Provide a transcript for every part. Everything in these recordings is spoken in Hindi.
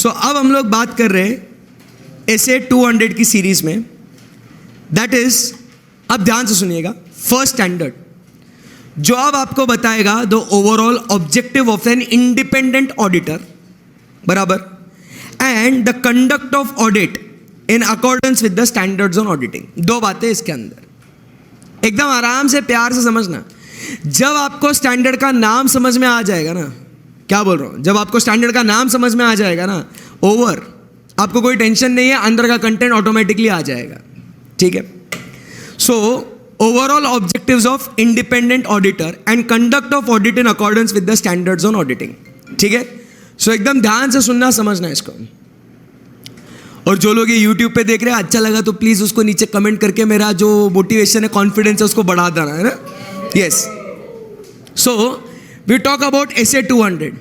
सो अब हम लोग बात कर रहे हैं एसे 200 की सीरीज में, दैट इज, अब ध्यान से सुनिएगा, फर्स्ट स्टैंडर्ड जो अब आपको बताएगा the overall objective of an independent auditor, बराबर, and the conduct of audit in accordance with the standards on auditing. दो बातें इसके अंदर, एकदम आराम से प्यार से समझना। जब आपको स्टैंडर्ड का नाम समझ में आ जाएगा ना, क्या बोल रहा हूं, जब आपको स्टैंडर्ड का नाम समझ में आ जाएगा ना, ओवर, आपको कोई टेंशन नहीं है, अंदर का कंटेंट ऑटोमेटिकली आ जाएगा, ठीक है। So overall objectives of independent auditor and conduct of audit in accordance with the standards on auditing, ठीक है। सो एकदम ध्यान से सुनना, समझना इसको। और जो लोग ये यूट्यूब पे देख रहे हैं, अच्छा लगा तो प्लीज उसको नीचे कमेंट करके मेरा जो मोटिवेशन है, कॉन्फिडेंस है, उसको बढ़ा देना, है ना। Yes, so we talk about SA 200,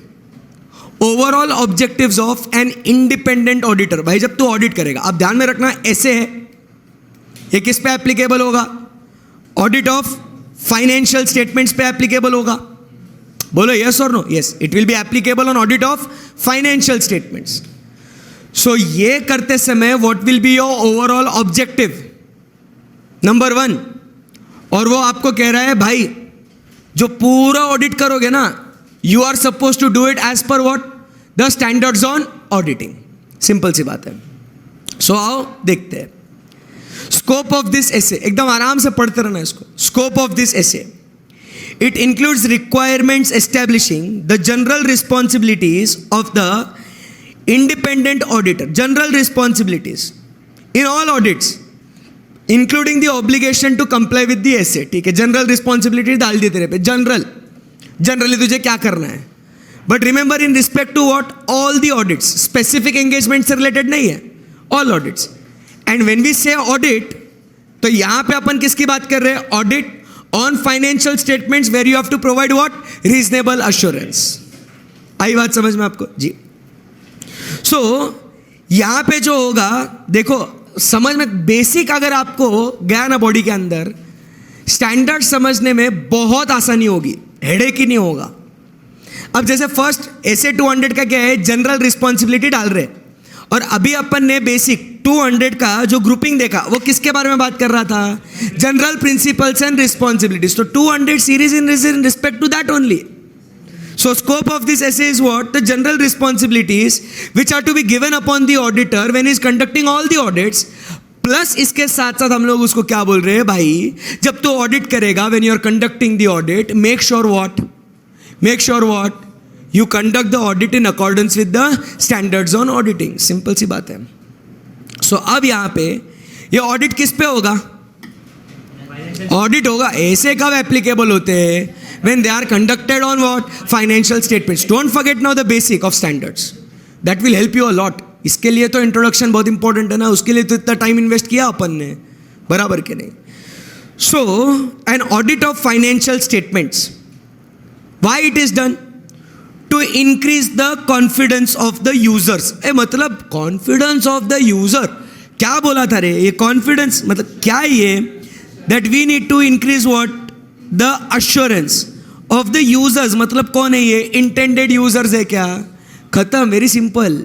overall objectives of an independent auditor. भाई जब तू ऑडिट करेगा, आप ध्यान में रखना, ऐसे है, ये किस पे एप्लीकेबल होगा? ऑडिट ऑफ फाइनेंशियल स्टेटमेंट्स पे एप्लीकेबल होगा। बोलो यस और no? Yes, it will be applicable on audit of financial statements. So ये करते समय what will be your overall objective, number 1, और वो आपको कह रहा है भाई जो पूरा ऑडिट करोगे ना, you are suppose to do it as per what, the standards on auditing. Simple सी बात है। सो आओ देखते हैं स्कोप ऑफ दिस एसे, एकदम आराम से पढ़ते रहना इसको। Scope of this essay, it includes requirements establishing the general responsibilities of the independent auditor, general responsibilities in all audits including the obligation to comply with the essay, ठीक है। general responsibility डाल दिए तेरे पे, generally तुझे क्या करना है, but remember in respect to what, all the audits, specific engagement से related नहीं है, all audits। and when we say audit, तो यहाँ पे अपन किसकी बात कर रहे हैं? audit on financial statements where you have to provide what, reasonable assurance। आई बात समझ में आपको जी? सो यहां पे जो होगा, देखो समझ में, बेसिक अगर आपको गया ना बॉडी के अंदर, स्टैंडर्ड समझने में बहुत आसानी होगी, हेडेक ही नहीं होगा। अब जैसे फर्स्ट एसे 200 का क्या है, जनरल रिस्पॉन्सिबिलिटी डाल रहे, और अभी अपन ने बेसिक 200 का जो ग्रुपिंग देखा, वो किसके बारे में बात कर रहा था? General principles and responsibilities. तो 200 series in respect to that only. So scope of this SA is what, the general responsibilities which are to be given upon the auditor when is conducting all the audits, plus इसके साथ साथ हम लोग उसको क्या बोल रहे हैं भाई, जब तू ऑडिट करेगा, when you are conducting the audit, make sure what, you conduct the audit in accordance with the standards on auditing। Simple सी बात है। सो अब यहाँ पे ये ऑडिट किस पे होगा? ऑडिट होगा, ऐसे कब एप्लीकेबल होते हैं? when they are conducted on what, financial statements। don't forget now the basic of standards, that will help you a lot। इसके लिए तो इंट्रोडक्शन बहुत इंपॉर्टेंट है ना, उसके लिए तो इतना टाइम इन्वेस्ट किया अपन ने, बराबर के नहीं। So an audit of financial statements, why it is done? To increase the confidence of the users. मतलब कॉन्फिडेंस ऑफ द यूजर, क्या बोला था रे? ये कॉन्फिडेंस मतलब क्या है ये? That we need to increase what, the assurance of the users. मतलब कौन है ये? इंटेंडेड यूजर्स है क्या? खत्म, वेरी सिंपल।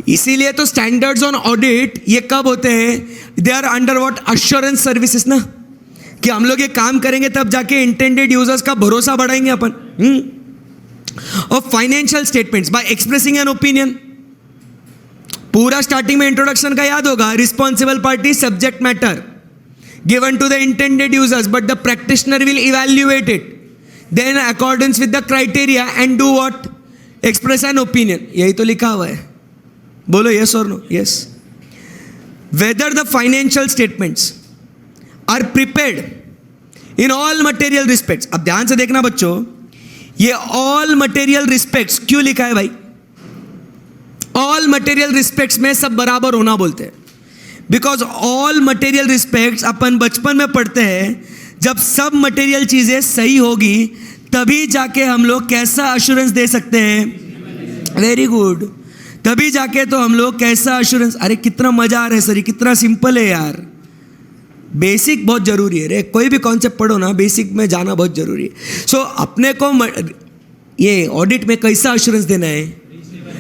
इसीलिए तो स्टैंडर्ड्स ऑन ऑडिट ये कब होते हैं? They are under what, assurance services ना, कि हम लोग ये काम करेंगे तब जाके इंटेंडेड यूजर्स का भरोसा बढ़ाएंगे अपन। of financial statements by expressing an opinion। पूरा स्टार्टिंग में इंट्रोडक्शन का याद होगा, responsible party, subject matter given to the intended users, but the practitioner will evaluate it then accordance with the criteria and do what, express an opinion। यही तो लिखा हुआ है, बोलो yes or no? yes। whether the financial statements are prepared in all material respects। अब ध्यान से देखना बच्चों, ये ऑल मटेरियल रिस्पेक्ट्स क्यों लिखा है भाई? ऑल मटेरियल रिस्पेक्ट्स में सब बराबर होना बोलते हैं, बिकॉज ऑल मटेरियल रिस्पेक्ट्स अपन बचपन में पढ़ते हैं, जब सब मटेरियल चीजें सही होगी तभी जाके हम लोग कैसा अश्योरेंस दे सकते हैं? वेरी गुड, तभी जाके तो हम लोग कैसा अश्योरेंस। अरे कितना मजा आ रहा है सर, कितना सिंपल है यार। बेसिक बहुत जरूरी है रे, कोई भी कॉन्सेप्ट पढ़ो ना, बेसिक में जाना बहुत जरूरी है। सो अपने को ये ऑडिट में कैसा अश्योरेंस देना है?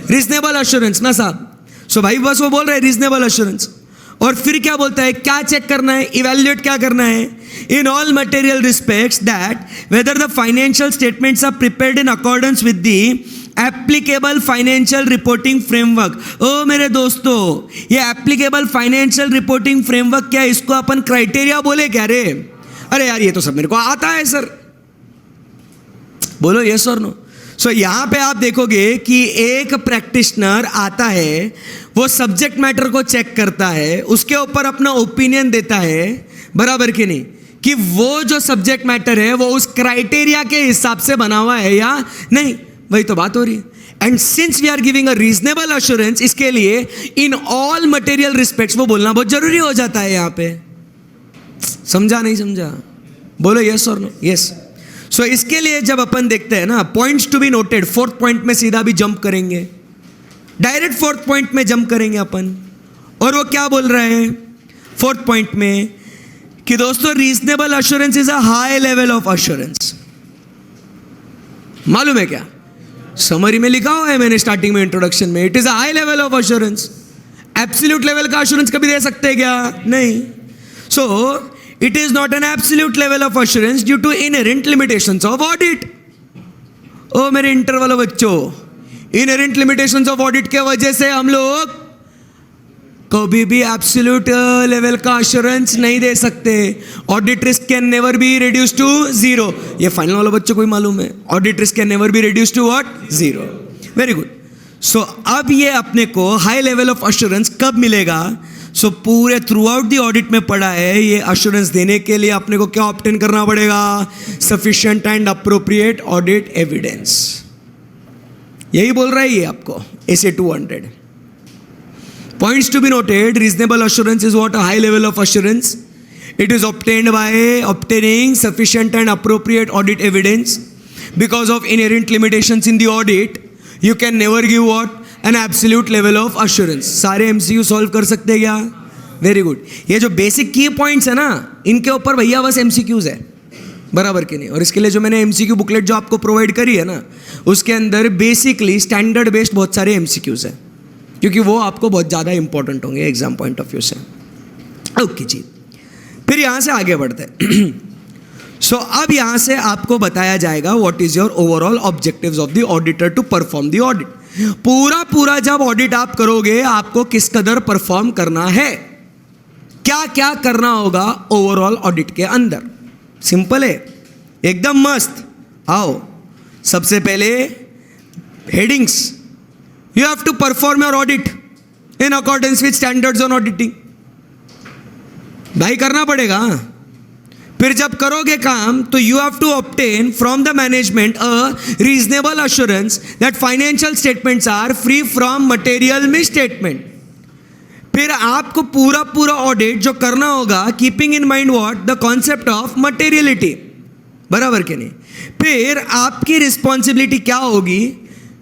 रीजनेबल अश्योरेंस ना साहब। सो भाई बस वो बोल रहे हैं रीजनेबल अश्योरेंस, और फिर क्या बोलता है, क्या चेक करना है, इवेल्युएट क्या करना है, in all material respects that whether the financial statements are prepared in accordance with the applicable financial reporting framework. ओ मेरे दोस्तों, ये एप्लीकेबल फाइनेंशियल रिपोर्टिंग फ्रेमवर्क क्या है, इसको अपन क्राइटेरिया बोले क्या रे? अरे यार ये तो सब मेरे को आता है सर, बोलो यस और नो। सो यहां पे आप देखोगे कि एक प्रैक्टिशनर आता है, वो सब्जेक्ट मैटर को चेक करता है, उसके ऊपर अपना ओपिनियन देता है, बराबर कि नहीं, कि वो जो सब्जेक्ट मैटर है वो उस क्राइटेरिया के हिसाब से बना हुआ है या नहीं, वही तो बात हो रही है। And since we are giving a reasonable assurance, इसके लिए इन ऑल मटेरियल रिस्पेक्ट्स वो बोलना बहुत जरूरी हो जाता है यहां पे। समझा नहीं समझा? बोलो यस और नो। यस। सो इसके लिए जब अपन देखते हैं ना points to be noted, fourth point में सीधा भी जंप करेंगे, डायरेक्ट फोर्थ पॉइंट में जंप करेंगे अपन। और वो क्या बोल रहे हैं फोर्थ पॉइंट में, कि दोस्तों reasonable assurance is a high level of assurance. मालूम है क्या? समरी में लिखा हुआ है मैंने स्टार्टिंग में, इंट्रोडक्शन में, it is a high level of assurance. Absolute level का अश्योरेंस कभी दे सकते हैं क्या? नहीं। सो it is not an absolute level of assurance due to inherent limitations of audit. ओ मेरे इंटर वाले बच्चों, inherent limitations of audit के वजह से हम लोग कभी भी absolute level का assurance नहीं दे सकते। Audit risk can never be reduced to zero. ये फाइनल वाले बच्चों को ही मालूम है, audit risk can never be reduced to what? Zero. Very good. So अब ये अपने को high level of assurance कब मिलेगा? सो पूरे थ्रू आउट दी ऑडिट में पड़ा है, ये अश्योरेंस देने के लिए अपने को क्या ऑब्टेन करना पड़ेगा? Sufficient and appropriate audit evidence. यही बोल रहा है ये आपको SA 200। Points to be noted, reasonable assurance is what? A high level of assurance. It is obtained by obtaining sufficient and appropriate audit evidence. Because of inherent limitations in the audit, you can never give what? An absolute level of assurance. सारे MCQ सॉल्व कर सकते हैं क्या? Very good. ये जो बेसिक की पॉइंट्स है ना, इनके ऊपर भैया बस MCQs है, बराबर कि नहीं? और इसके लिए जो मैंने MCQ बुकलेट जो आपको प्रोवाइड करी है ना, उसके अंदर बेसिकली स्टैंडर्ड बेस्ड बहुत सारे MCQs है, क्योंकि वो आपको बहुत ज़्यादा इंपॉर्टेंट होंगे एग्जाम पॉइंट ऑफ व्यू से। ओके जी, फिर यहाँ से आगे बढ़ते हैं। सो अब यहाँ से आपको बताया जाएगा what is your overall objectives of the auditor to perform the audit. पूरा जब ऑडिट आप करोगे, आपको किस कदर परफॉर्म करना है, क्या क्या करना होगा ओवरऑल ऑडिट के अंदर। सिंपल है, एकदम मस्त। आओ, सबसे पहले headings, you have to perform your audit in accordance with standards on auditing. भाई करना पड़ेगा। फिर जब करोगे काम तो you have to obtain from the management a reasonable assurance that financial statements are free from material misstatement. फिर आपको पूरा ऑडिट जो करना होगा, keeping in mind what? The concept of materiality, बराबर के नहीं? फिर आपकी रिस्पॉन्सिबिलिटी क्या होगी,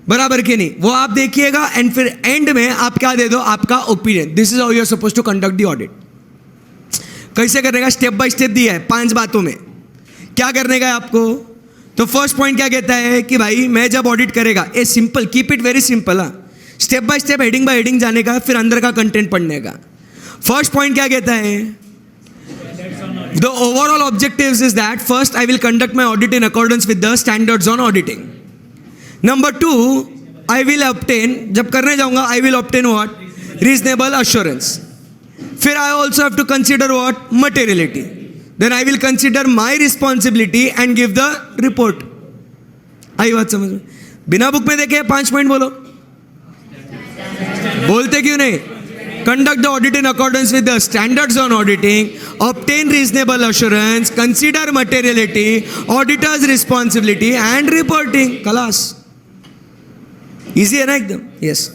बराबर के नहीं? वो आप देखिएगा। एंड फिर एंड में आप क्या दे दो? आपका opinion. This is how you are suppose to conduct the audit. कैसे करने का? स्टेप बाय स्टेप दिया है 5 बातों में। क्या करने का है आपको? तो फर्स्ट पॉइंट क्या कहता है कि भाई मैं जब ऑडिट करेगा, a simple, keep it very simple. Step by step, heading by heading जाने का, फिर अंदर का कंटेंट पढ़ने का। फर्स्ट पॉइंट क्या कहता है? The overall objectives is that first I will conduct my audit in accordance with the standards on auditing. Number 2, I will obtain, जब करने जाऊंगा I will obtain what? Reasonable assurance. फिर I also have to consider what? Materiality. Then I will consider my responsibility and give the report. आई बात समझ में? बिना बुक में देखे 5 पॉइंट बोलो। बोलते क्यों नहीं? Conduct the audit in accordance with the standards on auditing, obtain reasonable assurance, consider materiality, auditor's responsibility and reporting. खलास, इजी है ना एकदम? यस।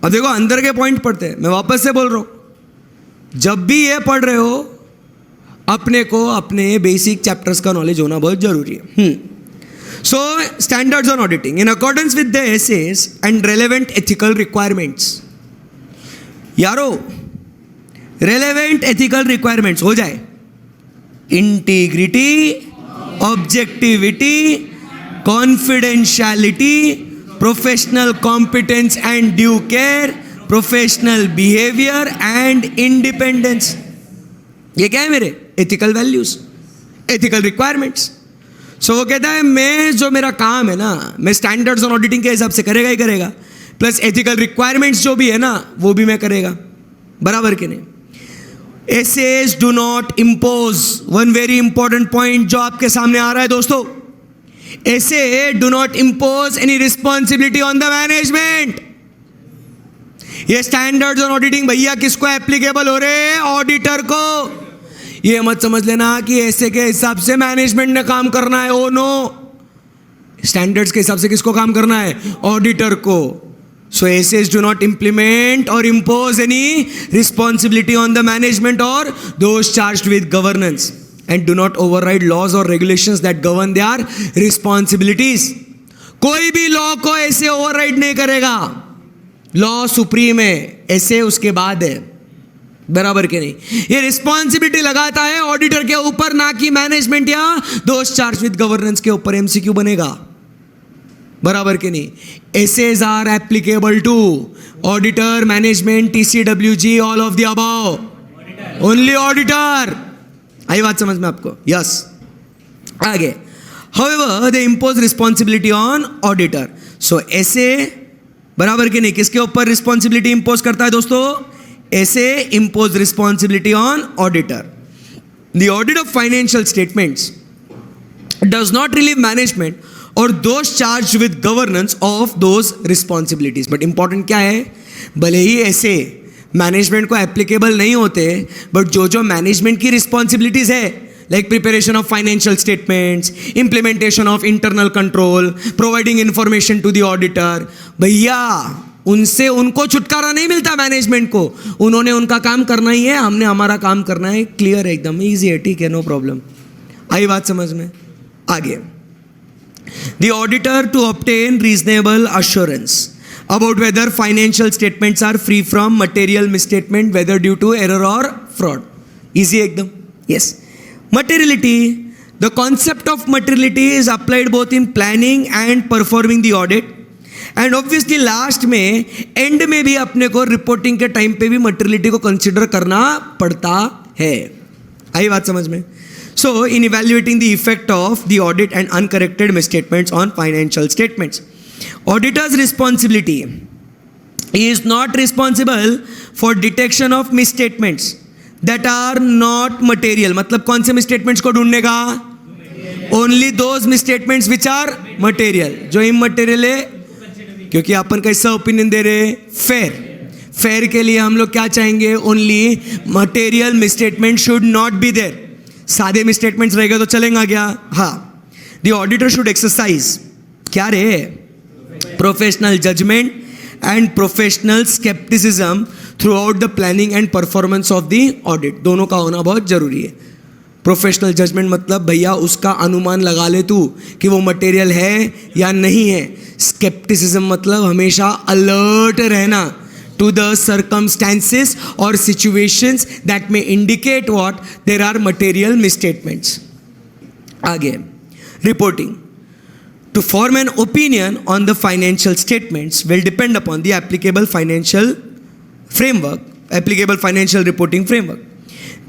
अब देखो अंदर के पॉइंट पढ़ते हैं। मैं वापस से बोल रहा हूँ, जब भी ये पढ़ रहे हो, अपने को अपने बेसिक चैप्टर्स का नॉलेज होना बहुत जरूरी है। So standards on auditing in accordance with the SAs and relevant ethical requirements. यारो, रेलेवेंट एथिकल रिक्वायरमेंट्स हो जाए, integrity, objectivity, confidentiality, professional competence and due care, professional behaviour and independence. ये क्या है मेरे ethical values, ethical requirements. So वो कहता है मैं जो मेरा काम है ना, मैं स्टैंडर्ड्स और ऑडिटिंग के हिसाब से करेगा ही करेगा, प्लस एथिकल रिक्वायरमेंट्स जो भी है ना वो भी मैं करेगा. बराबर के नहीं. SAs do not impose. One very important point जो आपके सामने आ रहा है दोस्तों, SAs do not impose any responsibility on the management. ये स्टैंडर्ड्स और ऑडिटिंग भैया किसको एप्लीकेबल हो रहे हैं? ऑडिटर को. ये मत समझ लेना कि ऐसे के हिसाब से मैनेजमेंट ने काम करना है. ओ नो, स्टैंडर्ड्स के हिसाब से किसको काम करना है? ऑडिटर को. So SAs do not implement और impose any responsibility on the management और those charged with governance, and do not override laws और regulations that govern their responsibilities. कोई भी लॉ को ऐसे ओवरराइड नहीं करेगा. लॉ सुप्रीम है, ऐसे उसके बाद है. बराबर के नहीं. ये रिस्पॉन्सिबिलिटी लगाता है ऑडिटर के ऊपर, ना कि मैनेजमेंट या दोस्त चार्ज विद गवर्नेंस के ऊपर. एमसीक्यू बनेगा. बराबर के नहीं. SAs are applicable to auditor, management, TCWG, all of the above. Only auditor. आई बात समझ में आपको? यस. आगे, however they impose responsibility on auditor. So ऐसे बराबर के नहीं किसके ऊपर रिस्पॉन्सिबिलिटी इंपोज करता है दोस्तों? ऐसे impose responsibility on auditor. The audit of financial statements does not relieve management or those charged with governance of those responsibilities. But important क्या है? भले ही ऐसे मैनेजमेंट को एप्लीकेबल नहीं होते, बट जो जो मैनेजमेंट की रिस्पॉन्सिबिलिटीज है, like preparation of financial statements, implementation of internal control, providing information to the auditor, भैया उनसे उनको छुटकारा नहीं मिलता. मैनेजमेंट को उन्होंने उनका काम करना ही है, हमने हमारा काम करना है. क्लियर है, एकदम इजी है. ठीक है, नो प्रॉब्लम. आई बात समझ में? आगे, the auditor to obtain reasonable assurance about whether financial statements are free from material misstatement, whether due to error और फ्रॉड. इजी एकदम. Yes. Materiality. The concept of materiality is applied both in planning and performing the audit. And obviously last में, एंड में भी अपने को रिपोर्टिंग के टाइम पे भी मटेरियलिटी को कंसिडर करना पड़ता है. आई बात समझ में? So in evaluating the effect of the audit and uncorrected misstatements on financial statements, auditor's responsibility is not responsible for detection of misstatements that are not material. मतलब कौन से मिसस्टेटमेंट्स को ढूंढने का? Only those misstatements which are material. जो इमटेरियल है, क्योंकि अपन कैसा ओपिनियन दे रहे? फेयर. फेयर के लिए हम लोग क्या चाहेंगे? Only material misstatement should not be there. सादे मिसस्टेटमेंट्स रहेगा तो चलेगा क्या? हाँ. द ऑडिटर शुड एक्सरसाइज क्या रे? Professional judgement and professional scepticism throughout the planning and performance of the audit. दोनों का होना बहुत जरूरी है. प्रोफेशनल जजमेंट मतलब भैया उसका अनुमान लगा ले तू कि वो मटेरियल है या नहीं है. स्केप्टिसिज्म मतलब हमेशा अलर्ट रहना टू द सर्कमस्टेंसेस और सिचुएशंस दैट में indicate what there are material misstatements. आगे, reporting. To form an opinion on the financial statements will depend upon the applicable financial framework, applicable financial reporting framework.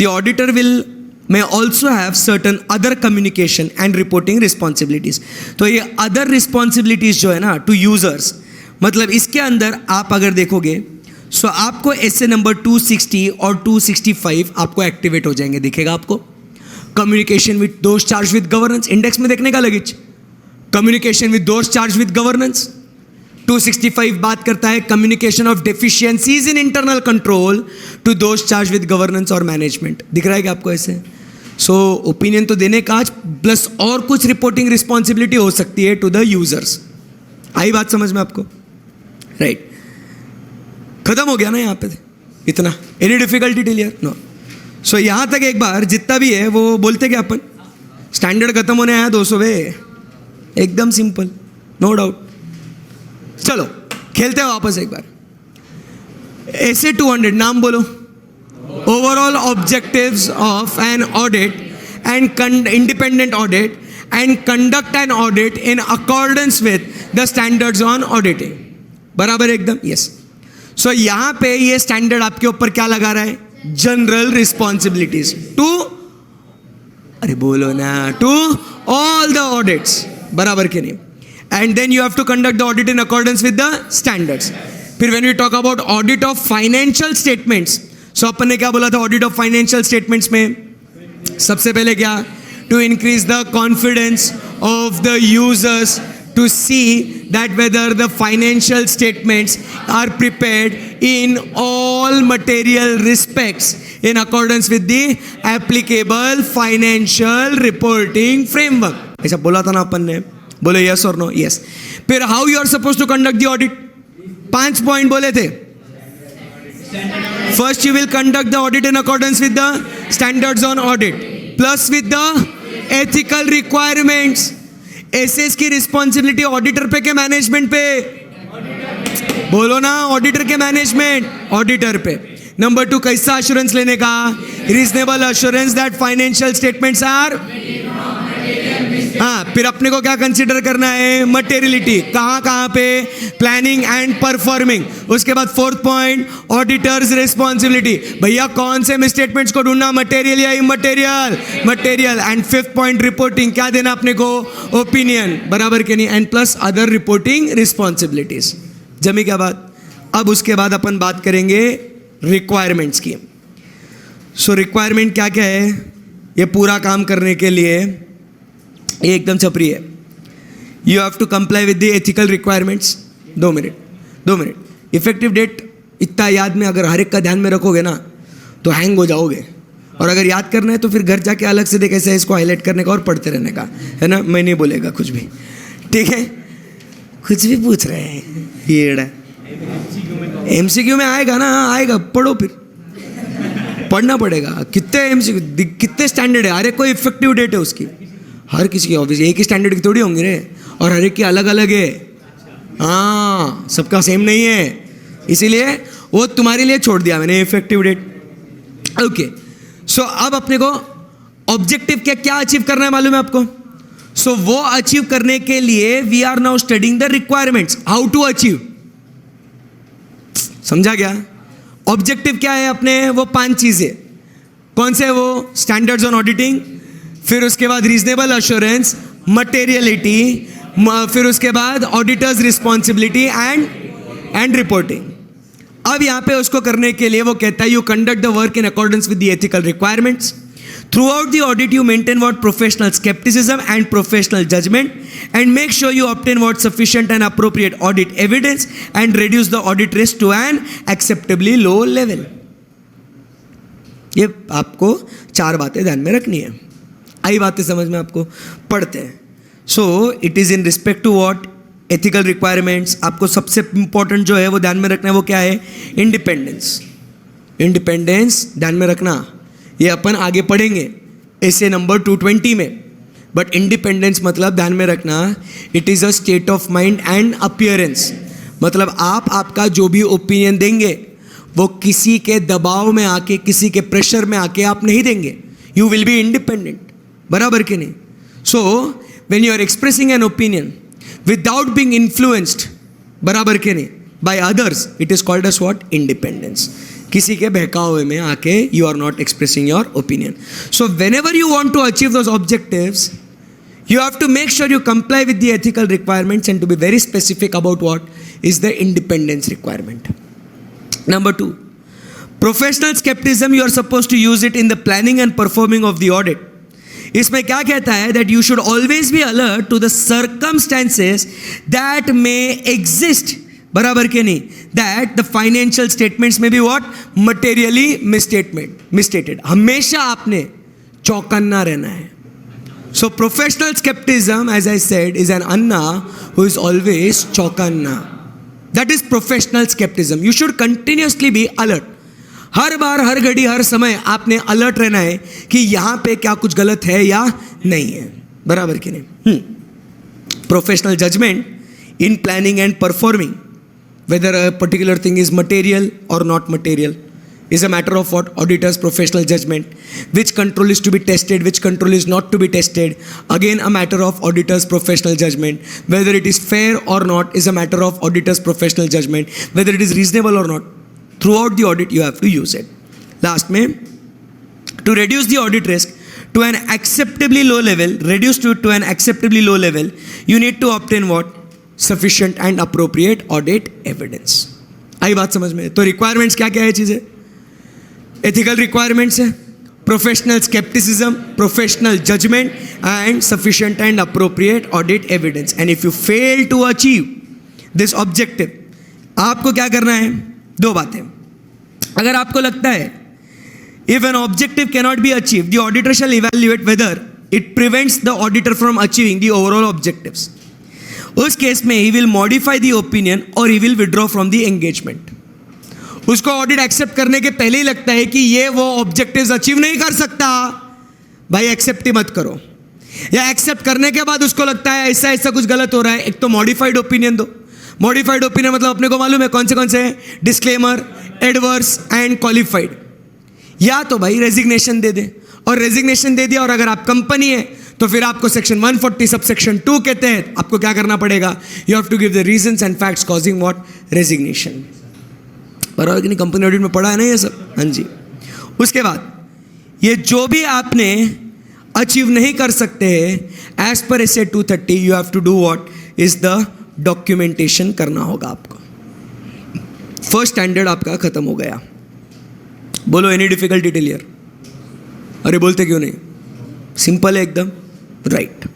The auditor will may also have certain other communication and reporting responsibilities. तो ये other responsibilities जो है ना to users, मतलब इसके अंदर आप अगर देखोगे सो आपको ऐसे नंबर 260 और 265 आपको एक्टिवेट हो जाएंगे. दिखेगा आपको communication with those charge with governance. Index में देखने का लगेज communication with those charge with governance. 265 बात करता है communication of deficiencies in internal control to those charge with governance और मैनेजमेंट. दिख रहा है कि आपको ऐसे? सो ओपिनियन तो देने का प्लस और कुछ रिपोर्टिंग रिस्पॉन्सिबिलिटी हो सकती है टू द यूजर्स. आई बात समझ में आपको? राइट. खत्म हो गया ना यहाँ पे इतना? Any difficulty till? नो. सो यहाँ तक एक बार जितना भी है वो बोलते क्या अपन? स्टैंडर्ड खत्म होने आया 200 वे. एकदम सिंपल, नो डाउट. चलो खेलते हैं वापस एक बार. ऐसे 200 नाम बोलो. Overall objectives of an audit and independent audit and conduct an audit in accordance with the standards on auditing, बराबर एकदम, यस। सो यहां पे ये स्टैंडर्ड आपके ऊपर क्या लगा रहा है? जनरल रिस्पॉन्सिबिलिटीज टू, अरे बोलो ना, टू ऑल द ऑडिट्स, बराबर के नहीं? And then you have to conduct the audit in accordance with the standards. फिर when we talk about audit of financial statements, so अपन ने क्या बोला था ऑडिट ऑफ फाइनेंशियल स्टेटमेंट्स में? सबसे पहले क्या? To increase the confidence of the users to see that whether the financial statements are prepared in all material respects in accordance with the applicable financial reporting framework. ऐसा बोला था ना अपन ने? बोले yes or no? Yes. फिर how you are supposed to conduct the audit? 5 point बोले थे. First you will conduct the audit in accordance with the standards on audit plus with the ethical requirements. SS की रिस्पॉन्सिबिलिटी ऑडिटर पे के मैनेजमेंट पे? बोलो ना, ऑडिटर के मैनेजमेंट, ऑडिटर पे. नंबर 2, कैसा अश्योरेंस लेने का? Reasonable assurance that financial statements are, हाँ. फिर अपने को क्या कंसीडर करना है? मटेरियलिटी. कहाँ कहाँ पे? Planning and performing. उसके बाद 4th पॉइंट, ऑडिटर्स रिस्पॉन्सिबिलिटी. भैया कौन से स्टेटमेंट्स को ढूंढना, मटेरियल या immaterial? Material. And 5th point, reporting. क्या देना अपने को? ओपिनियन, बराबर के नहीं? And plus other reporting responsibilities. जमी क्या बात? अब उसके बाद अपन बात करेंगे रिक्वायरमेंट्स की. सो रिक्वायरमेंट क्या क्या है ये पूरा काम करने के लिए? ये एकदम छपरी है. You have to comply with the ethical requirements. 2 minute. Effective date इतना याद में अगर हर एक का ध्यान में रखोगे ना तो हैंग हो जाओगे. और अगर याद करना है तो फिर घर जाके अलग से देख ऐसे इसको हाईलाइट करने का और पढ़ते रहने का है ना. मैं नहीं बोलेगा कुछ भी, ठीक है? कुछ भी पूछ रहे हैं ये एमसीक्यू में आएगा ना, आएगा, पढ़ो, फिर पढ़ना पड़ेगा. कितने एमसीक्यू, कितने स्टैंडर्ड है? हर एक कोई इफेक्टिव डेट है उसकी. हर किसी की ऑब्वियसली एक ही स्टैंडर्ड की थोड़ी होंगी रे, और हर एक की अलग अलग है. हाँ, सबका सेम नहीं है, इसीलिए वो तुम्हारे लिए छोड़ दिया मैंने इफेक्टिव डेट. ओके. सो अब अपने को ऑब्जेक्टिव क्या अचीव करना है मालूम है आपको? सो वो अचीव करने के लिए we are now studying the requirements, how to achieve. समझा क्या? ऑब्जेक्टिव क्या है अपने? वो 5 चीजें. कौन से? वो स्टैंडर्ड्स ऑन ऑडिटिंग, फिर उसके बाद रीजनेबल अश्योरेंस, मटेरियलिटी, फिर उसके बाद ऑडिटर्स रिस्पॉन्सिबिलिटी एंड रिपोर्टिंग. अब यहां पे उसको करने के लिए वो कहता है you conduct the work in accordance with the ethical requirements. Throughout the audit you maintain what professional scepticism and professional judgement and make sure you obtain what sufficient and appropriate audit evidence and reduce the audit risk to an acceptably low level. ये आपको 4 बातें ध्यान में रखनी है. आई बातें समझ में आपको? पढ़ते हैं. So it is in respect to what? Ethical requirements. आपको सबसे इंपॉर्टेंट जो है वो ध्यान में रखना है, वो क्या है? इंडिपेंडेंस. इंडिपेंडेंस ध्यान में रखना, ये अपन आगे पढ़ेंगे ऐसे नंबर 220 में. बट इंडिपेंडेंस मतलब ध्यान में रखना, it is a state of mind and appearance. मतलब आप आपका जो भी ओपिनियन देंगे वो किसी के दबाव में आके, किसी के प्रेशर में आके आप नहीं देंगे. यू विल बी इंडिपेंडेंट, बराबर के नहीं? So when you are expressing an opinion without being influenced, बराबर के नहीं, by others, it is called as what? Independence. किसी के बहकावे में आके you are not expressing your opinion. So whenever you want to achieve those objectives, you have to make sure you comply with the ethical requirements and to be very specific about what is the independence requirement. Number 2, professional skepticism, you are supposed to use it in the planning and performing of the audit. इसमें क्या कहता है? that you should always be alert to the circumstances that may exist, बराबर के नहीं? that the financial statements may be what? materially misstated. हमेशा आपने चौकन्ना रहना है. So professional skepticism, as I said, is an Anna who is always chaukanna. That is professional skepticism. You should continuously be alert. हर बार, हर घड़ी, हर समय आपने अलर्ट रहना है कि यहाँ पे क्या कुछ गलत है या नहीं है, बराबर कि नहीं? Professional judgment in planning and performing, whether a particular thing is material or not material. is a matter of what? Auditor's professional judgment. Which control is to be tested, which control is not to be tested. Again, a matter of auditor's professional judgment. Whether it is fair or not is a matter of auditor's professional judgment. Whether it is reasonable or not. Throughout the audit, you have to use it. Last में, to reduce the audit risk to an acceptably low level, reduce to an acceptably low level, you need to obtain what? Sufficient and appropriate audit evidence. आई बात समझ में? तो requirements क्या क्या है चीज़ें? Ethical requirements है, professional skepticism, professional judgment, and sufficient and appropriate audit evidence. And if you fail to achieve this objective, आपको क्या करना है? दो बातें. अगर आपको लगता है if an objective cannot be achieved, the auditor shall evaluate whether it prevents the auditor from achieving the overall objectives. उस केस में he will modify the opinion or he will withdraw from the engagement. उसको ऑडिट एक्सेप्ट करने के पहले ही लगता है कि ये वो ऑब्जेक्टिव्स अचीव नहीं कर सकता, भाई एक्सेप्ट ही मत करो. या एक्सेप्ट करने के बाद उसको लगता है ऐसा ऐसा कुछ गलत हो रहा है, एक तो मॉडिफाइड ओपिनियन दो. मॉडिफाइड ओपिनियन मतलब अपने को मालूम है कौन से डिस्क्लेमर, एडवर्स एंड क्वालिफाइड. या तो भाई रेजिग्नेशन दे दे, और रेजिग्नेशन दे दिया और अगर आप कंपनी है तो फिर आपको सेक्शन 140 सब सेक्शन 2 के तहत आपको क्या करना पड़ेगा? You have to give the reasons and facts causing what? Resignation. बराबर कि नहीं? कंपनी ऑडिट में पढ़ा है ना ये सब? हाँ जी. उसके बाद ये जो भी आपने अचीव नहीं कर सकते हैं as per SA 230, you have to do what is the documentation करना होगा आपको. फर्स्ट स्टैंडर्ड आपका खत्म हो गया. बोलो एनी डिफिकल्टी टिल हियर? अरे बोलते क्यों नहीं? सिंपल है एकदम. राइट.